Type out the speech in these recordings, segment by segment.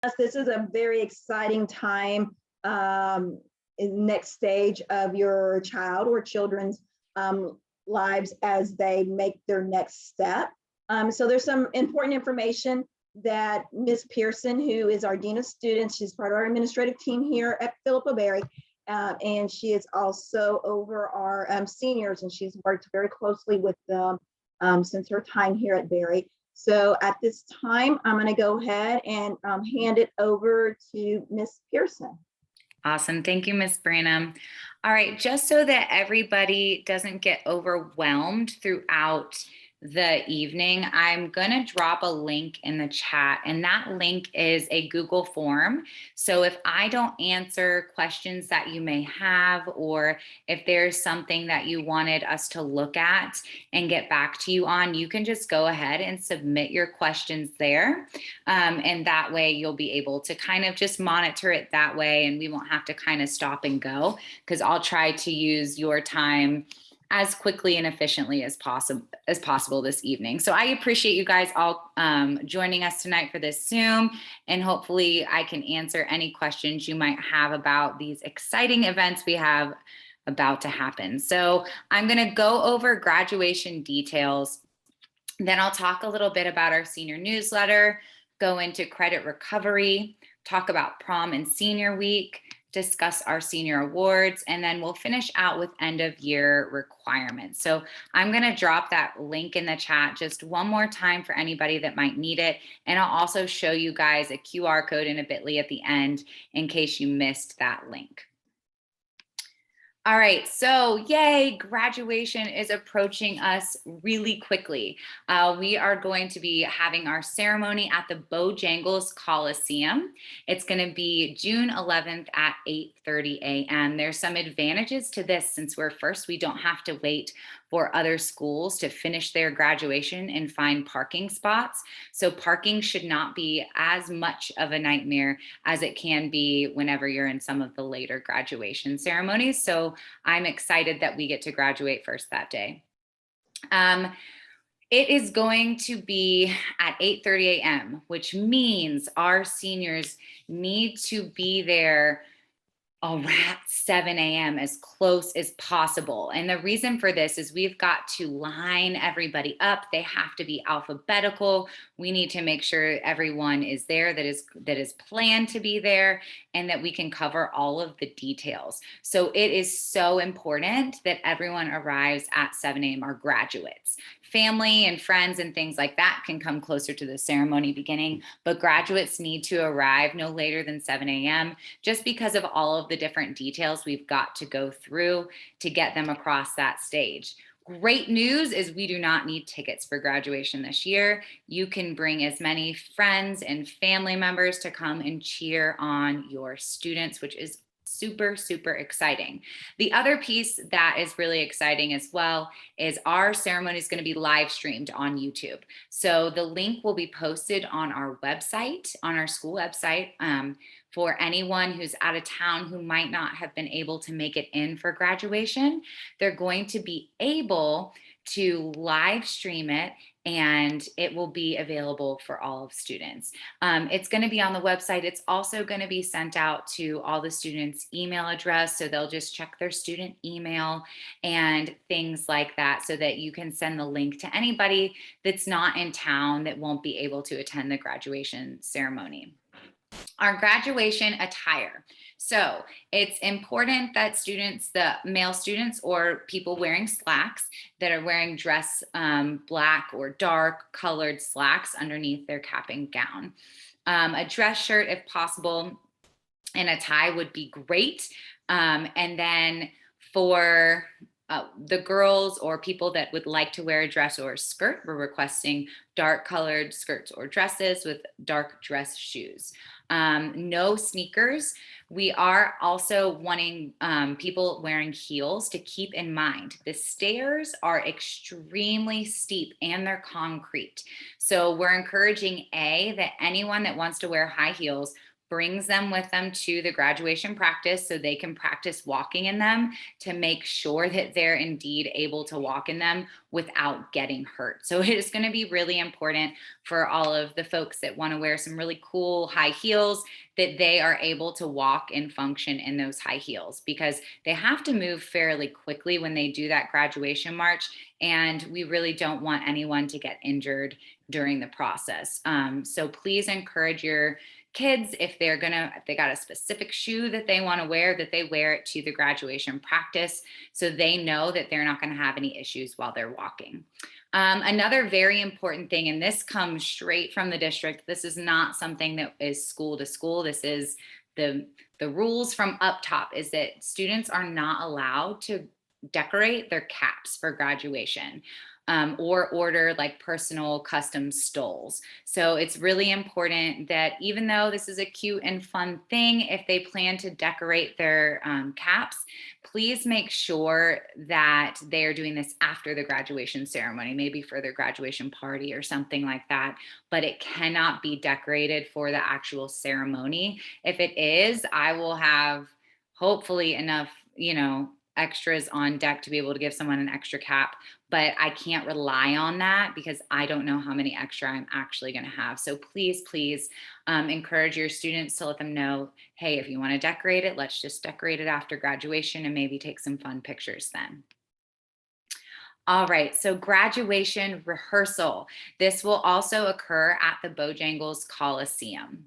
Yes, this is a very exciting time in the next stage of your child or children's lives as they make their next step. So there's some important information that Ms. Pearson, who is our Dean of Students, she's part of our administrative team here at Philippa Berry, and she is also over our seniors, and she's worked very closely with them since her time here at Berry. So at this time, I'm going to go ahead and hand it over to Ms. Pearson. Awesome. Thank you, Ms. Branham. All right, just so that everybody doesn't get overwhelmed throughout the evening, I'm going to drop a link in the chat, and that link is a Google form. So if I don't answer questions that you may have, or if there's something that you wanted us to look at and get back to you on, you can just go ahead and submit your questions there. And that way you'll be able to kind of just monitor it that way, and we won't have to kind of stop and go, because I'll try to use your time as quickly and efficiently as possible this evening. So I appreciate you guys all joining us tonight for this Zoom, and hopefully I can answer any questions you might have about these exciting events we have about to happen. So I'm going to go over graduation details. Then I'll talk a little bit about our senior newsletter, go into credit recovery, talk about prom and senior week, discuss our senior awards, and then we'll finish out with end of year requirements. So I'm going to drop that link in the chat just one more time for anybody that might need it. And I'll also show you guys a QR code and a bit.ly at the end in case you missed that link. All right, so yay, graduation is approaching us really quickly. We are going to be having our ceremony at the Bojangles Coliseum. It's going to be June 11th at 8:30 a.m. There's some advantages to this since we're first. We don't have to wait for other schools to finish their graduation and find parking spots. So parking should not be as much of a nightmare as it can be whenever you're in some of the later graduation ceremonies. So I'm excited that we get to graduate first that day. It is going to be at 8:30 a.m., which means our seniors need to be there around 7 a.m. as close as possible. And the reason for this is we've got to line everybody up. They have to be alphabetical. We need to make sure everyone is there that is planned to be there, and that we can cover all of the details. So it is so important that everyone arrives at 7 a.m. Our graduates. Family and friends and things like that can come closer to the ceremony beginning, but graduates need to arrive no later than 7 a.m. just because of all of the different details we've got to go through to get them across that stage. Great news is we do not need tickets for graduation this year. You can bring as many friends and family members to come and cheer on your students, which is super, super exciting. The other piece that is really exciting as well is our ceremony is going to be live streamed on YouTube. So the link will be posted on our website, on our school website, for anyone who's out of town who might not have been able to make it in for graduation. They're going to be able to live stream it, and it will be available for all of students. It's going to be on the website. It's also going to be sent out to all the students' email address, so they'll just check their student email and things like that, so that you can send the link to anybody that's not in town that won't be able to attend the graduation ceremony. Our graduation attire. So it's important that students, the male students or people wearing slacks that are wearing dress black or dark colored slacks underneath their cap and gown. A dress shirt if possible, and a tie would be great. And then for the girls or people that would like to wear a dress or a skirt, we're requesting dark colored skirts or dresses with dark dress shoes. No sneakers. We are also wanting people wearing heels to keep in mind. The stairs are extremely steep and they're concrete. So we're encouraging that anyone that wants to wear high heels, brings them with them to the graduation practice so they can practice walking in them to make sure that they're indeed able to walk in them without getting hurt. So it is going to be really important for all of the folks that want to wear some really cool high heels that they are able to walk and function in those high heels, because they have to move fairly quickly when they do that graduation march. And we really don't want anyone to get injured during the process. So please encourage your kids, if they got a specific shoe that they want to wear, that they wear it to the graduation practice so they know that they're not going to have any issues while they're walking. Another very important thing, and this comes straight from the district, this is not something that is school to school. This is the rules from up top, is that students are not allowed to decorate their caps for graduation. Or order like personal custom stoles. So it's really important that even though this is a cute and fun thing, if they plan to decorate their caps, please make sure that they are doing this after the graduation ceremony, maybe for their graduation party or something like that. But it cannot be decorated for the actual ceremony. If it is, I will have hopefully enough, extras on deck to be able to give someone an extra cap, but I can't rely on that because I don't know how many extra I'm actually going to have. So please, please encourage your students to let them know, hey, if you want to decorate it, let's just decorate it after graduation and maybe take some fun pictures then. All right, so graduation rehearsal. This will also occur at the Bojangles Coliseum,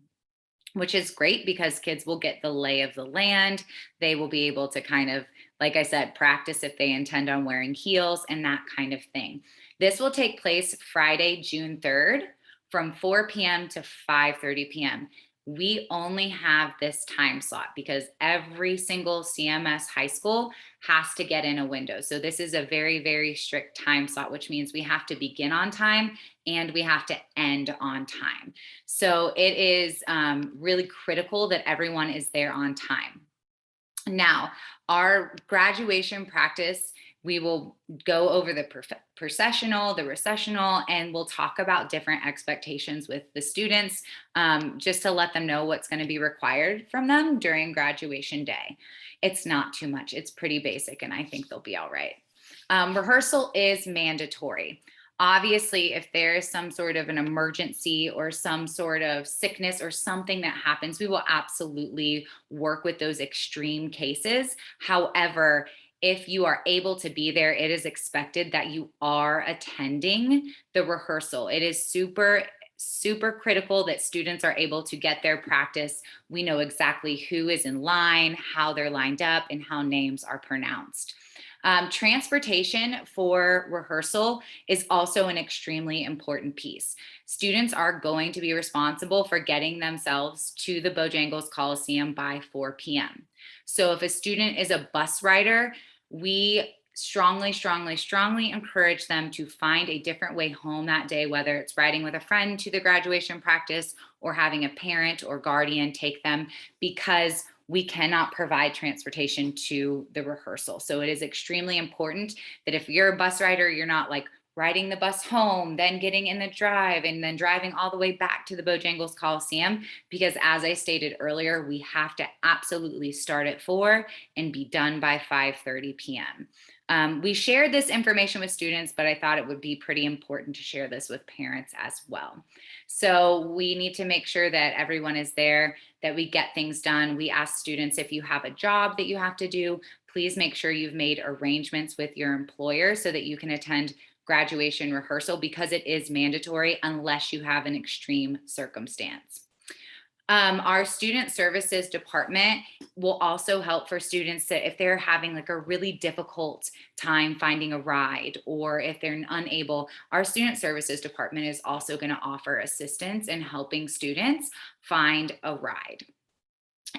which is great because kids will get the lay of the land. They will be able to kind of, like I said, practice if they intend on wearing heels and that kind of thing. This will take place Friday, June 3rd from 4 p.m. to 5:30 p.m. We only have this time slot because every single CMS high school has to get in a window. So this is a very, very strict time slot, which means we have to begin on time and we have to end on time. So it is really critical that everyone is there on time. Now, our graduation practice, we will go over the processional, the recessional, and we'll talk about different expectations with the students, just to let them know what's going to be required from them during graduation day. It's not too much. It's pretty basic, and I think they'll be all right. Rehearsal is mandatory. Obviously, if there is some sort of an emergency or some sort of sickness or something that happens, we will absolutely work with those extreme cases. However, if you are able to be there, it is expected that you are attending the rehearsal. It is super critical that students are able to get their practice. We know exactly who is in line, how they're lined up, and how names are pronounced. Transportation for rehearsal is also an extremely important piece. Students are going to be responsible for getting themselves to the Bojangles Coliseum by 4 p.m. So if a student is a bus rider, we strongly encourage them to find a different way home that day, whether it's riding with a friend to the graduation practice or having a parent or guardian take them, because we cannot provide transportation to the rehearsal. So it is extremely important that if you're a bus rider, you're not like riding the bus home, then getting in the drive and then driving all the way back to the Bojangles Coliseum, because as I stated earlier, we have to absolutely start at 4 and be done by 5:30 p.m. We shared this information with students, but I thought it would be pretty important to share this with parents as well. So we need to make sure that everyone is there, that we get things done. We ask students, if you have a job that you have to do, please make sure you've made arrangements with your employer so that you can attend graduation rehearsal, because it is mandatory unless you have an extreme circumstance. Our student services department will also help for students that if they're having like a really difficult time finding a ride, or if they're unable, our student services department is also going to offer assistance in helping students find a ride.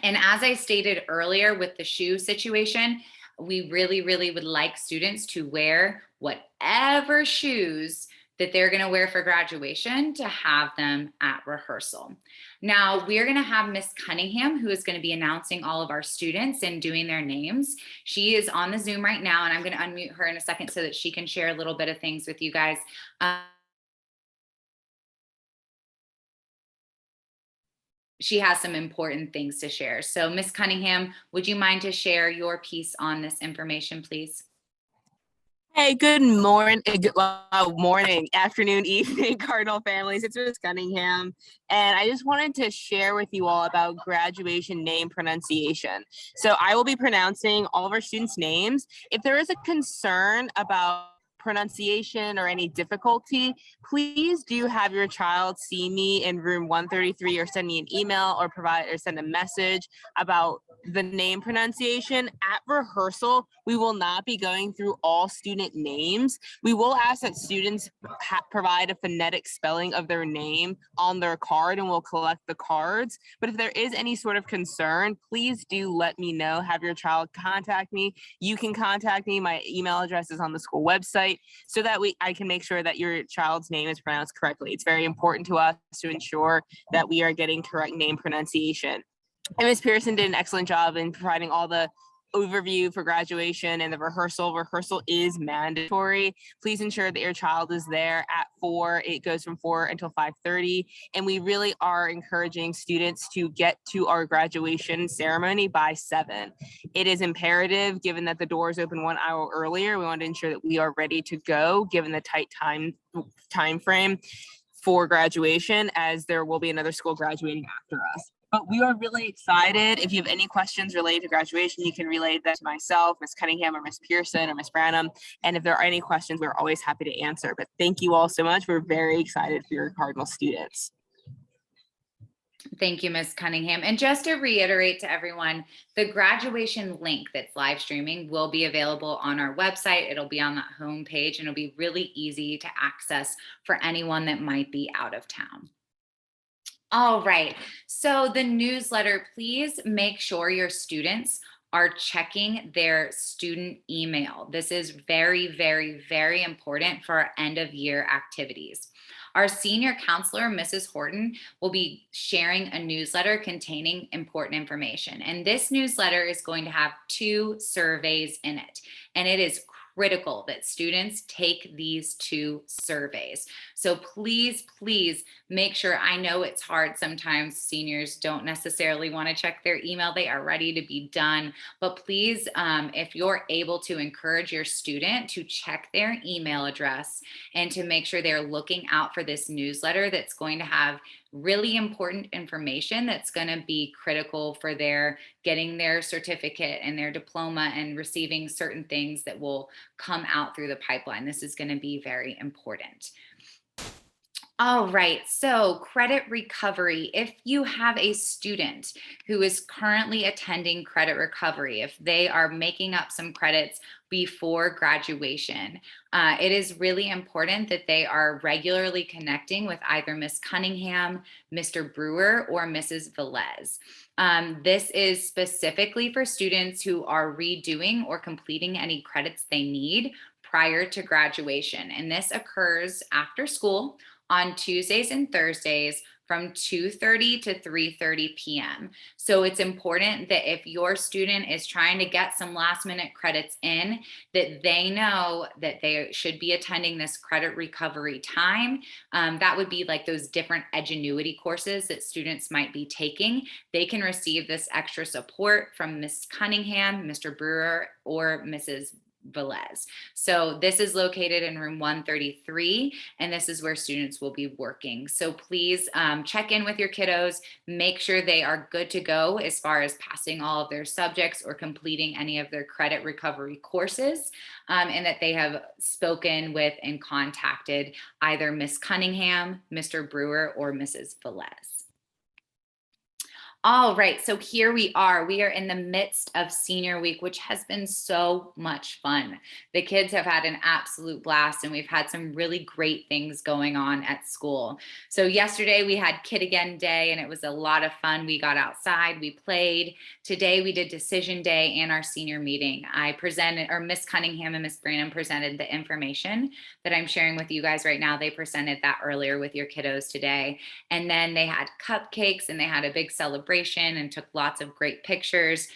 And as I stated earlier with the shoe situation, we really would like students to wear whatever shoes that they're going to wear for graduation, to have them at rehearsal. Now, we're going to have Miss Cunningham, who is going to be announcing all of our students and doing their names. She is on the Zoom right now, and I'm going to unmute her in a second so that she can share a little bit of things with you guys. she has some important things to share. So Miss Cunningham, would you mind to share your piece on this information, please? Hey, good morning, morning, afternoon, evening, Cardinal families. It's Miss Cunningham, and I just wanted to share with you all about graduation name pronunciation. So I will be pronouncing all of our students' names. If there is a concern about pronunciation or any difficulty, please do have your child see me in room 133 or send me an email or send a message about the name pronunciation. At rehearsal, we will not be going through all student names. We will ask that students provide a phonetic spelling of their name on their card, and we'll collect the cards. But if there is any sort of concern, please do let me know. Have your child contact me. You can contact me. My email address is on the school website, so that I can make sure that your child's name is pronounced correctly. It's very important to us to ensure that we are getting correct name pronunciation. And Ms. Pearson did an excellent job in providing all the overview for graduation and the rehearsal. Rehearsal is mandatory. Please ensure that your child is there at 4. It goes from 4 until 5:30. And we really are encouraging students to get to our graduation ceremony by 7. It is imperative, given that the doors open 1 hour earlier. We want to ensure that we are ready to go, given the tight time frame for graduation, as there will be another school graduating after us. But we are really excited. If you have any questions related to graduation, you can relay that to myself, Ms. Cunningham, or Ms. Pearson, or Ms. Branham. And if there are any questions, we're always happy to answer. But thank you all so much. We're very excited for your Cardinal students. Thank you, Ms. Cunningham. And just to reiterate to everyone, the graduation link that's live streaming will be available on our website. It'll be on that home page, and it'll be really easy to access for anyone that might be out of town. All right, so the newsletter, please make sure your students are checking their student email. This is very, very, very important for our end of year activities. Our senior counselor, Mrs. Horton, will be sharing a newsletter containing important information. And this newsletter is going to have 2 surveys in it. And it is critical that students take these 2 surveys. So please, please make sure. I know it's hard. Sometimes seniors don't necessarily want to check their email. They are ready to be done. But please, if you're able to encourage your student to check their email address and to make sure they're looking out for this newsletter that's going to have really important information that's going to be critical for their getting their certificate and their diploma and receiving certain things that will come out through the pipeline. This is going to be very important. All right, so credit recovery. If you have a student who is currently attending credit recovery, if they are making up some credits before graduation, it is really important that they are regularly connecting with either Miss Cunningham, Mr. Brewer, or Mrs. Velez. This is specifically for students who are redoing or completing any credits they need prior to graduation. And this occurs after school on Tuesdays and Thursdays from 2:30 to 3:30 p.m. So it's important that if your student is trying to get some last minute credits in, that they know that they should be attending this credit recovery time. That would be like those different edgenuity courses that students might be taking. They can receive this extra support from Miss Cunningham, Mr. Brewer, or Mrs. Velez. So this is located in room 133, and this is where students will be working. So please check in with your kiddos, make sure they are good to go as far as passing all of their subjects or completing any of their credit recovery courses, and that they have spoken with and contacted either Miss Cunningham, Mr. Brewer, or Mrs. Velez. All right, so here we are. We are in the midst of senior week, which has been so much fun. The kids have had an absolute blast, and we've had some really great things going on at school. So yesterday we had Kid Again Day, and it was a lot of fun. We got outside, we played. Today we did Decision Day and our senior meeting. I presented, or Miss Cunningham and Miss Branham presented the information that I'm sharing with you guys right now. They presented that earlier with your kiddos today. And then they had cupcakes, and they had a big celebration celebration and took lots of great pictures,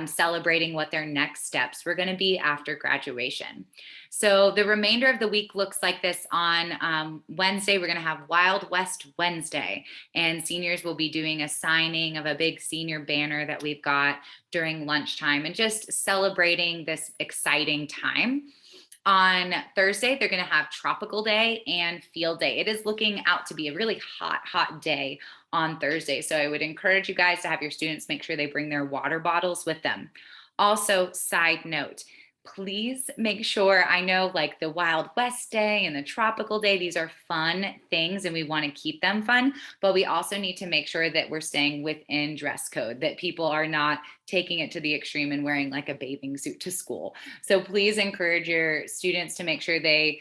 celebrating what their next steps were going to be after graduation. So the remainder of the week looks like this. On Wednesday, we're going to have Wild West Wednesday, and seniors will be doing a signing of a big senior banner that we've got during lunchtime and just celebrating this exciting time. On Thursday, they're going to have Tropical Day and Field Day. It is looking out to be a really hot day on Thursday. So I would encourage you guys to have your students make sure they bring their water bottles with them. Also, side note, please make sure, I know like the Wild West Day and the Tropical Day, these are fun things and we want to keep them fun, but we also need to make sure that we're staying within dress code, that people are not taking it to the extreme and wearing like a bathing suit to school. So please encourage your students to make sure they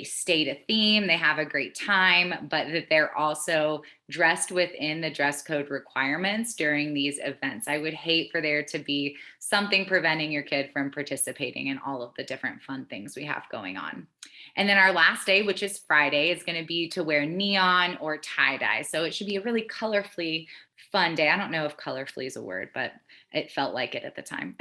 stay to theme, they have a great time, but that they're also dressed within the dress code requirements during these events. I would hate for there to be something preventing your kid from participating in all of the different fun things we have going on. And then our last day, which is Friday, is going to be to wear neon or tie-dye. So it should be a really colorfully fun day. I don't know if colorfully is a word, but it felt like it at the time.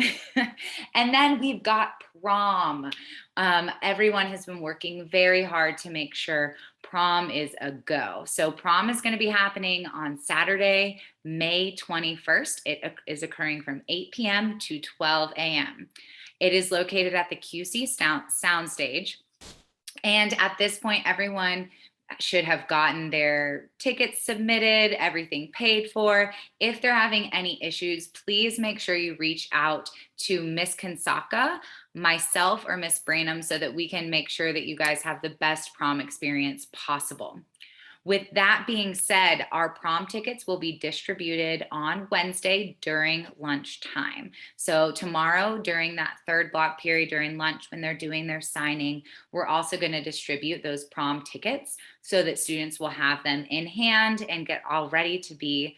And then we've got prom. Everyone has been working very hard to make sure prom is a go. So prom is going to be happening on Saturday, May 21st. It is occurring from 8 p.m. to 12 a.m. It is located at the QC Soundstage. And at this point, everyone should have gotten their tickets submitted, everything paid for. If they're having any issues, please make sure you reach out to Miss Kansaka, myself, or Miss Branham so that we can make sure that you guys have the best prom experience possible. With that being said, our prom tickets will be distributed on Wednesday during lunchtime. So tomorrow, during that third block period during lunch, when they're doing their signing, we're also going to distribute those prom tickets so that students will have them in hand and get all ready to be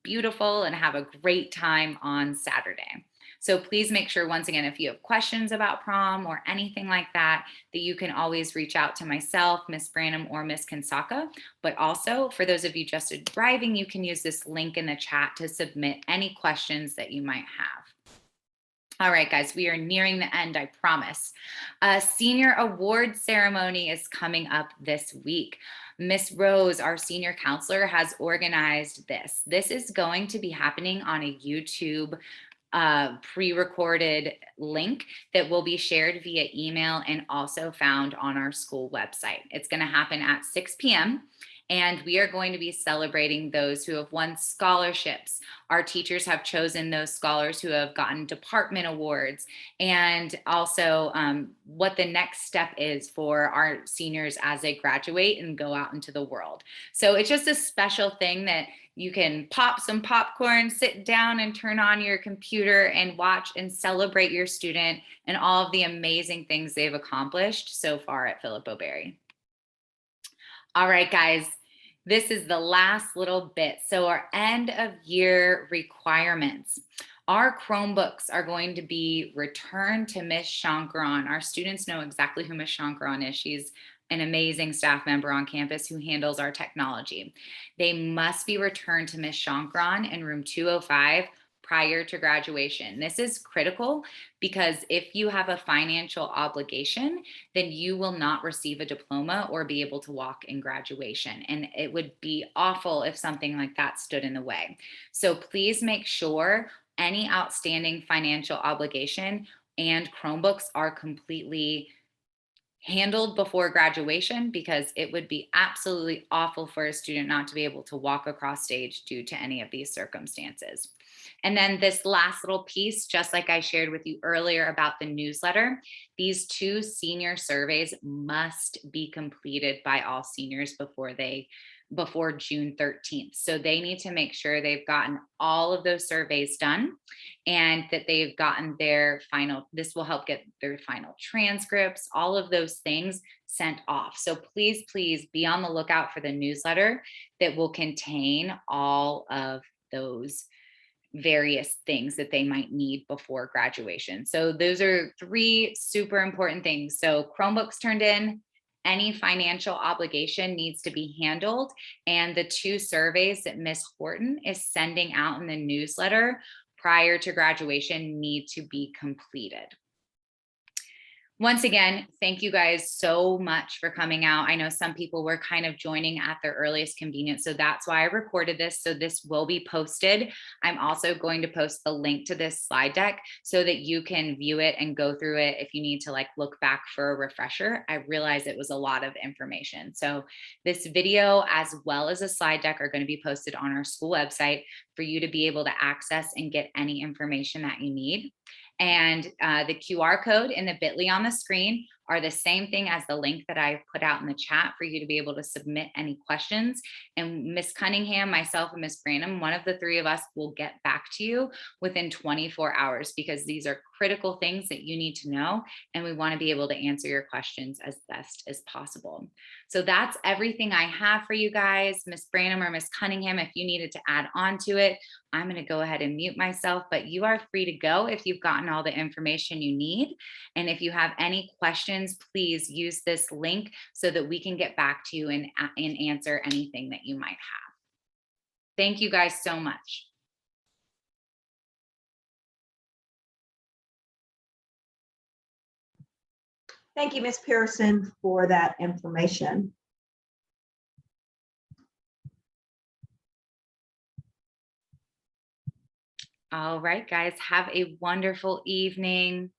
beautiful and have a great time on Saturday. So please make sure, once again, if you have questions about prom or anything like that, that you can always reach out to myself, Miss Branham, or Miss Kansaka. But also, for those of you just arriving, you can use this link in the chat to submit any questions that you might have. All right, guys, we are nearing the end, I promise. A senior award ceremony is coming up this week. Miss Rose, our senior counselor, has organized this. This is going to be happening on a YouTube pre-recorded link that will be shared via email and also found on our school website. It's going to happen at 6 p.m. and we are going to be celebrating those who have won scholarships. Our teachers have chosen those scholars who have gotten department awards, and also what the next step is for our seniors as they graduate and go out into the world. So it's just a special thing that you can pop some popcorn, sit down and turn on your computer and watch and celebrate your student and all of the amazing things they've accomplished so far at Philip O'Berry. All right, guys, this is the last little bit. So our end of year requirements. Our Chromebooks are going to be returned to Miss Shankaran. Our students know exactly who Miss Shankaran is. She's an amazing staff member on campus who handles our technology. They must be returned to Miss Shankaran in room 205 prior to graduation. This is critical because if you have a financial obligation, then you will not receive a diploma or be able to walk in graduation. And it would be awful if something like that stood in the way. So please make sure any outstanding financial obligation and Chromebooks are completely handled before graduation, because it would be absolutely awful for a student not to be able to walk across stage due to any of these circumstances. And then this last little piece, just like I shared with you earlier about the newsletter, these 2 senior surveys must be completed by all seniors before June 13th. So they need to make sure they've gotten all of those surveys done and that they've gotten their final, this will help get their final transcripts, all of those things sent off. So please, please be on the lookout for the newsletter that will contain all of those various things that they might need before graduation. So those are 3 super important things. So Chromebooks turned in, any financial obligation needs to be handled. And the 2 surveys that Miss Horton is sending out in the newsletter prior to graduation need to be completed. Once again, thank you guys so much for coming out. I know some people were kind of joining at their earliest convenience, so that's why I recorded this. So this will be posted. I'm also going to post the link to this slide deck so that you can view it and go through it if you need to like look back for a refresher. I realize it was a lot of information. So this video as well as a slide deck are going to be posted on our school website for you to be able to access and get any information that you need. And the QR code and the bit.ly on the screen are the same thing as the link that I put out in the chat for you to be able to submit any questions. And Miss Cunningham, myself, and Miss Branham, one of the 3 of us will get back to you within 24 hours because these are critical things that you need to know. And we want to be able to answer your questions as best as possible. So that's everything I have for you guys. Miss Branham or Miss Cunningham, if you needed to add on to it, I'm going to go ahead and mute myself, but you are free to go if you've gotten all the information you need. And if you have any questions, please use this link so that we can get back to you and answer anything that you might have. Thank you guys so much. Thank you, Ms. Pearson, for that information. All right, guys, have a wonderful evening.